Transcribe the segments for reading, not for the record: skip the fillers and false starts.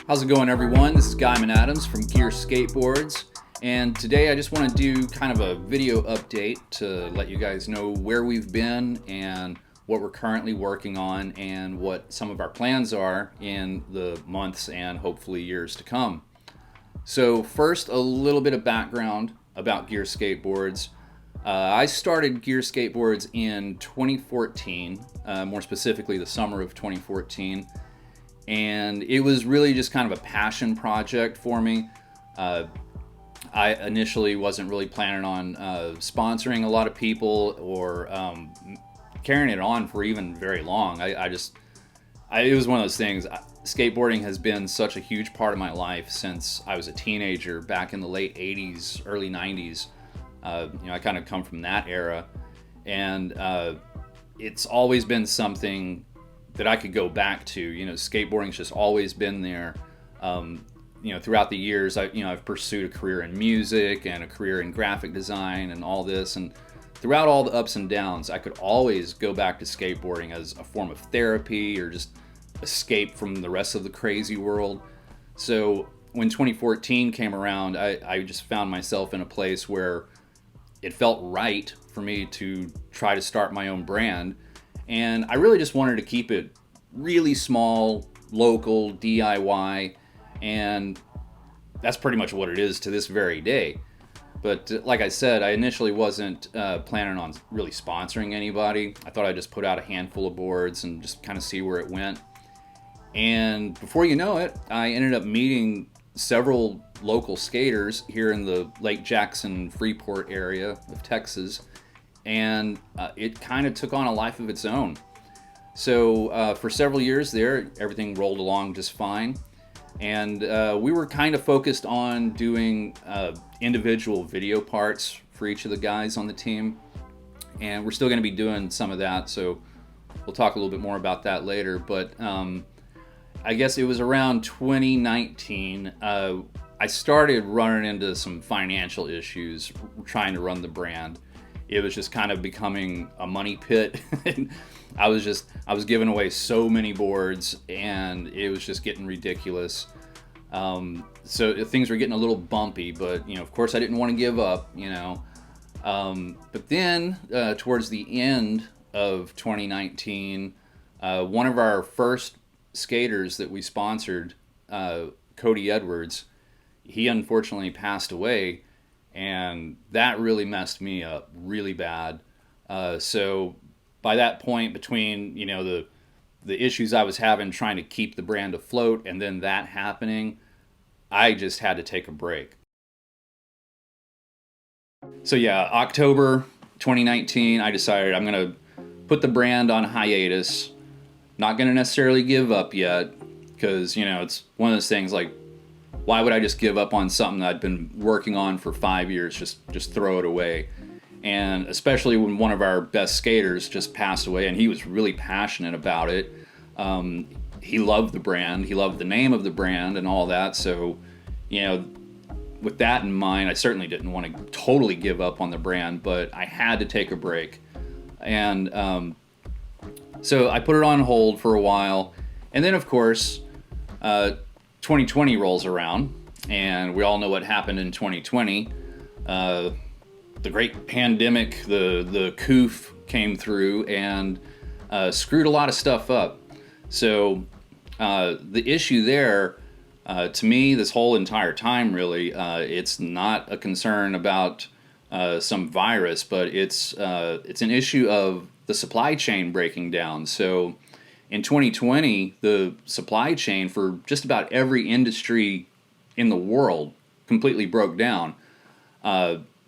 How's it going, everyone? This is Guyman Adams from Gear Skateboards, and today I just want to do kind of a video update to let you guys know where we've been and what we're currently working on and what some of our plans are in the months and hopefully years to come. So first, a little bit of background about Gear Skateboards. I started Gear Skateboards in 2014, more specifically the summer of 2014. And it was really just kind of a passion project for me. I initially wasn't really planning on sponsoring a lot of people or carrying it on for even very long. It was one of those things. Skateboarding has been such a huge part of my life since I was a teenager back in the late 80s, early 90s. I kind of come from that era. And it's always been something that I could go back to. Skateboarding's just always been there. Throughout the years, I've pursued a career in music and a career in graphic design and all this. And throughout all the ups and downs, I could always go back to skateboarding as a form of therapy or just escape from the rest of the crazy world. So when 2014 came around, I just found myself in a place where it felt right for me to try to start my own brand. And I really just wanted to keep it really small, local, DIY, and that's pretty much what it is to this very day. But like I said, I initially wasn't planning on really sponsoring anybody. I thought I'd just put out a handful of boards and just kind of see where it went. And before you know it, I ended up meeting several local skaters here in the Lake Jackson, Freeport area of Texas. And it kind of took on a life of its own. So for several years there, everything rolled along just fine. And we were kind of focused on doing individual video parts for each of the guys on the team. And we're still going to be doing some of that, so we'll talk a little bit more about that later. But I guess it was around 2019, I started running into some financial issues trying to run the brand. It was just kind of becoming a money pit. I was giving away so many boards and it was just getting ridiculous. So things were getting a little bumpy, but of course I didn't want to give up, But then towards the end of 2019, one of our first skaters that we sponsored, Cody Edwards, he unfortunately passed away. And that really messed me up really bad. So by that point, between the issues I was having trying to keep the brand afloat and then that happening, I just had to take a break. So yeah, October 2019, I decided I'm gonna put the brand on hiatus. Not gonna necessarily give up yet, because it's one of those things like, why would I just give up on something that I'd been working on for 5 years, just throw it away? And especially when one of our best skaters just passed away, and he was really passionate about it. He loved the brand, he loved the name of the brand and all that. So, with that in mind, I certainly didn't want to totally give up on the brand, but I had to take a break. And so I put it on hold for a while. And then, of course, 2020 rolls around, and we all know what happened in 2020. The great pandemic, the coof came through and screwed a lot of stuff up. So the issue there, to me, this whole entire time, really, it's not a concern about some virus, but it's an issue of the supply chain breaking down. So in 2020, the supply chain for just about every industry in the world completely broke down.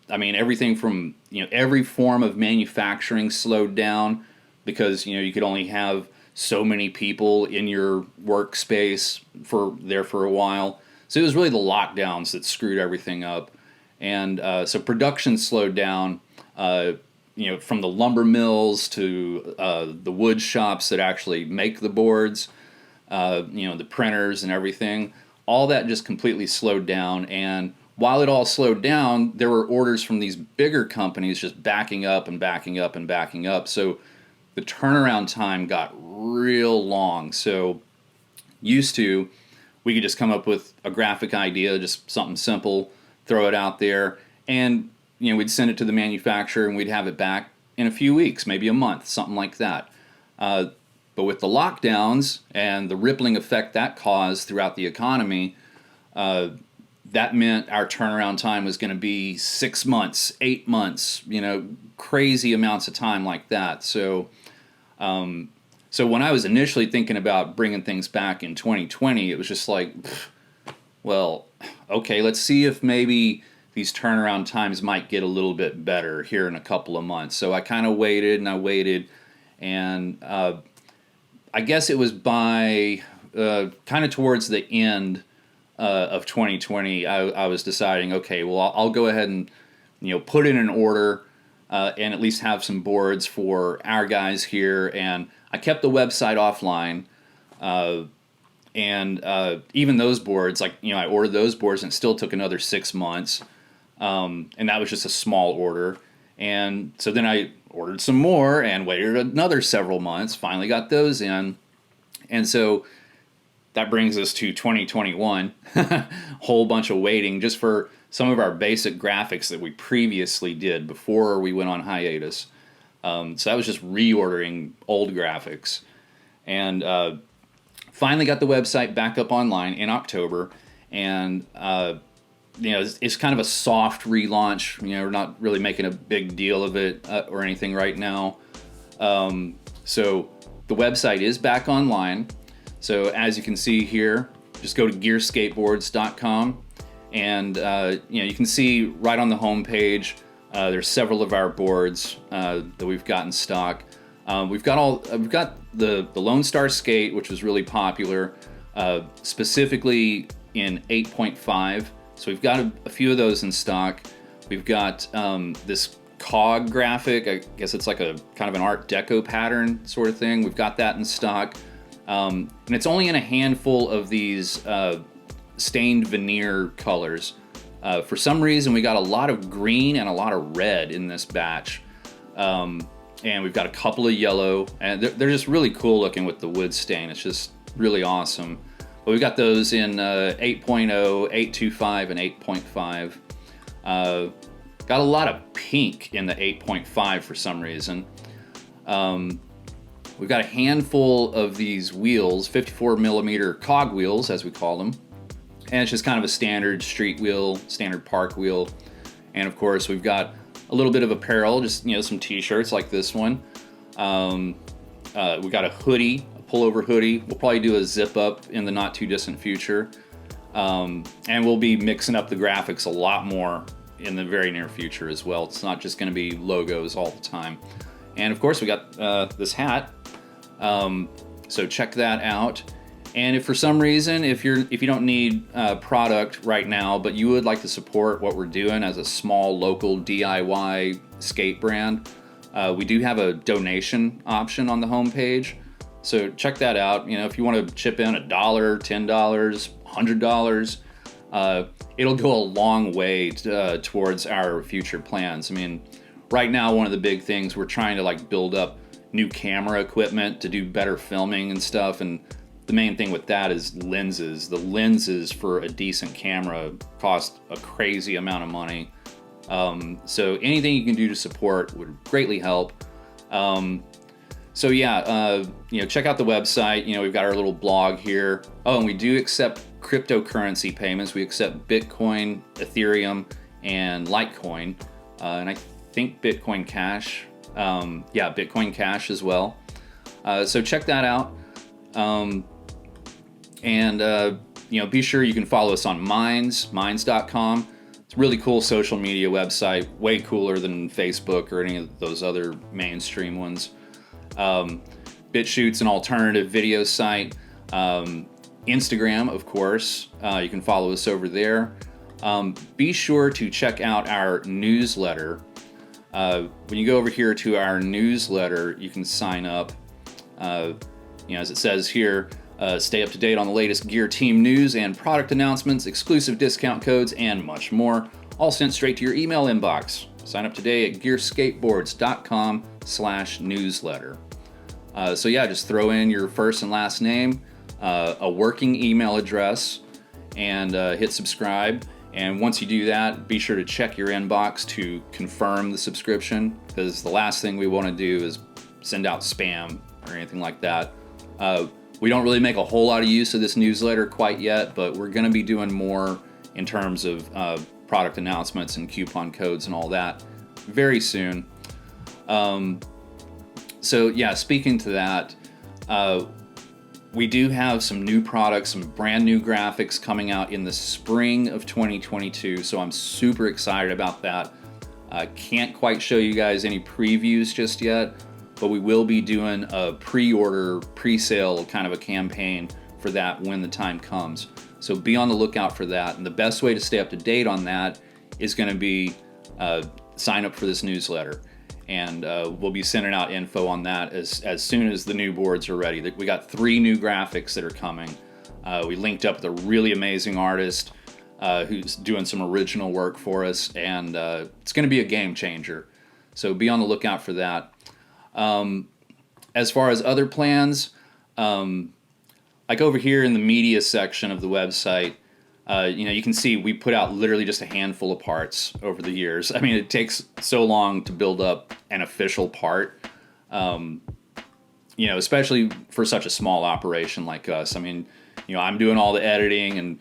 Everything from, every form of manufacturing slowed down because, you could only have so many people in your workspace for a while. So it was really the lockdowns that screwed everything up. And so production slowed down, from the lumber mills to the wood shops that actually make the boards, the printers and everything. All that just completely slowed down. And while it all slowed down, there were orders from these bigger companies just backing up and backing up and backing up. So the turnaround time got real long. So used to, we could just come up with a graphic idea, just something simple, throw it out there, and we'd send it to the manufacturer and we'd have it back in a few weeks, maybe a month, something like that. But with the lockdowns and the rippling effect that caused throughout the economy, that meant our turnaround time was going to be 6 months, 8 months, crazy amounts of time like that. So when I was initially thinking about bringing things back in 2020, it was just like, well, okay, let's see if maybe these turnaround times might get a little bit better here in a couple of months. So I kind of waited, and I guess it was by kind of towards the end of 2020, I was deciding, okay, well, I'll go ahead and put in an order and at least have some boards for our guys here. And I kept the website offline, and even those boards, I ordered those boards and it still took another 6 months, and that was just a small order. And so then I ordered some more and waited another several months, finally got those in. And so that brings us to 2021, whole bunch of waiting just for some of our basic graphics that we previously did before we went on hiatus. So that was just reordering old graphics. And finally got the website back up online in October. And, it's kind of a soft relaunch. We're not really making a big deal of it or anything right now. So the website is back online. So as you can see here, just go to gearskateboards.com, and you can see right on the home page there's several of our boards that we've got in stock. We've got the Lone Star Skate, which was really popular, specifically in 8.5. So we've got a few of those in stock. We've got this cog graphic. I guess it's like a kind of an Art Deco pattern sort of thing. We've got that in stock. And it's only in a handful of these stained veneer colors. For some reason, we got a lot of green and a lot of red in this batch. And we've got a couple of yellow, and they're just really cool looking with the wood stain. It's just really awesome. But we've got those in 8.0, 8.25, and 8.5. Got a lot of pink in the 8.5 for some reason. We've got a handful of these wheels, 54 millimeter cog wheels, as we call them. And it's just kind of a standard street wheel, standard park wheel. And of course, we've got a little bit of apparel, just, some t-shirts like this one. We've got a hoodie, a pullover hoodie. We'll probably do a zip up in the not too distant future. And we'll be mixing up the graphics a lot more in the very near future as well. It's not just going to be logos all the time. And of course, we got this hat. So check that out. And if for some reason, if you don't need product right now, but you would like to support what we're doing as a small local DIY skate brand, we do have a donation option on the homepage. So check that out. If you want to chip in $1, $10, $100, it'll go a long way towards our future plans. I mean, right now, one of the big things, we're trying to build up new camera equipment to do better filming and stuff, and the main thing with that is lenses. The lenses for a decent camera cost a crazy amount of money. So anything you can do to support would greatly help. So yeah, check out the website. We've got our little blog here. Oh, and we do accept cryptocurrency payments. We accept Bitcoin, Ethereum, and Litecoin, and I think Bitcoin Cash. Bitcoin Cash as well. So check that out. Be sure you can follow us on minds.com. It's a really cool social media website, way cooler than Facebook or any of those other mainstream ones. BitChute's an alternative video site. Instagram, of course, you can follow us over there. Be sure to check out our newsletter. When you go over here to our newsletter, you can sign up. As it says here, stay up to date on the latest Gear Team news and product announcements, exclusive discount codes, and much more, all sent straight to your email inbox. Sign up today at gearskateboards.com/newsletter. Just throw in your first and last name, a working email address, and hit subscribe. And once you do that, be sure to check your inbox to confirm the subscription, because the last thing we want to do is send out spam or anything like that. We don't really make a whole lot of use of this newsletter quite yet, but we're going to be doing more in terms of product announcements and coupon codes and all that very soon. So yeah, speaking to that, we do have some new products, some brand new graphics coming out in the spring of 2022, so I'm super excited about that. I can't quite show you guys any previews just yet, but we will be doing a pre-order, pre-sale kind of a campaign for that when the time comes. So be on the lookout for that, and the best way to stay up to date on that is going to be sign up for this newsletter. And we'll be sending out info on that as soon as the new boards are ready. We got 3 new graphics that are coming. We linked up with a really amazing artist who's doing some original work for us, and it's going to be a game changer. So be on the lookout for that. As far as other plans, like over here in the media section of the website, you can see we put out literally just a handful of parts over the years. I mean, it takes so long to build up an official part, especially for such a small operation like us. I mean, I'm doing all the editing, and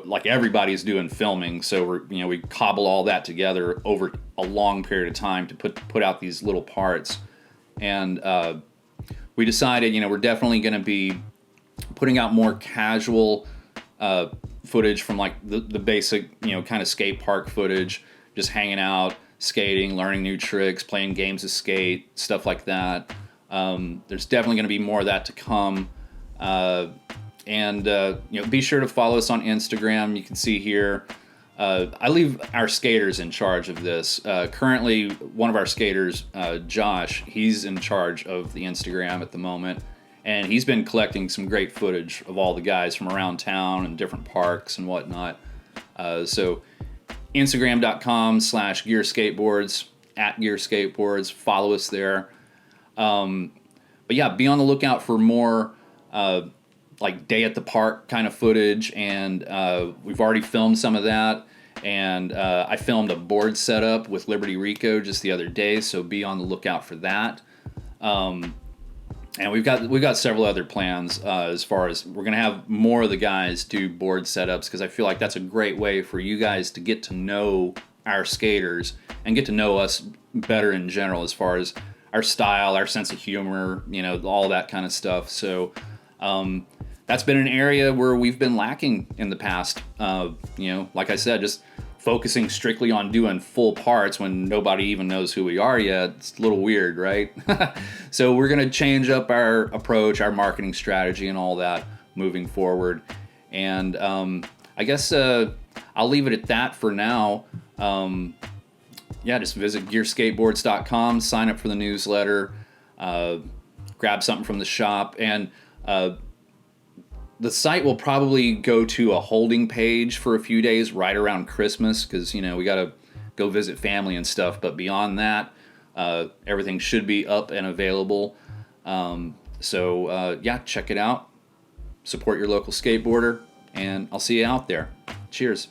like everybody's doing filming, so we cobble all that together over a long period of time to put out these little parts. And we decided, we're definitely going to be putting out more casual footage from like the basic, kind of skate park footage, just hanging out, skating, learning new tricks, playing games of skate, stuff like that. There's definitely going to be more of that to come. And be sure to follow us on Instagram. You can see here, I leave our skaters in charge of this. Currently, one of our skaters, Josh, he's in charge of the Instagram at the moment. And he's been collecting some great footage of all the guys from around town and different parks and whatnot. So Instagram.com/gearskateboards, @gearskateboards. Follow us there. But yeah, be on the lookout for more like day at the park kind of footage. And we've already filmed some of that. And I filmed a board setup with Liberty Rico just the other day. So be on the lookout for that. And we've got several other plans as far as we're going to have more of the guys do board setups, because I feel like that's a great way for you guys to get to know our skaters and get to know us better in general as far as our style, our sense of humor, all that kind of stuff. So that's been an area where we've been lacking in the past. Like I said, just focusing strictly on doing full parts when nobody even knows who we are yet. It's a little weird, right? So we're going to change up our approach, our marketing strategy, and all that moving forward. And I guess I'll leave it at that for now. Just visit gearskateboards.com, sign up for the newsletter, grab something from the shop, and the site will probably go to a holding page for a few days right around Christmas, because we got to go visit family and stuff. But beyond that, everything should be up and available. So check it out. Support your local skateboarder, and I'll see you out there. Cheers.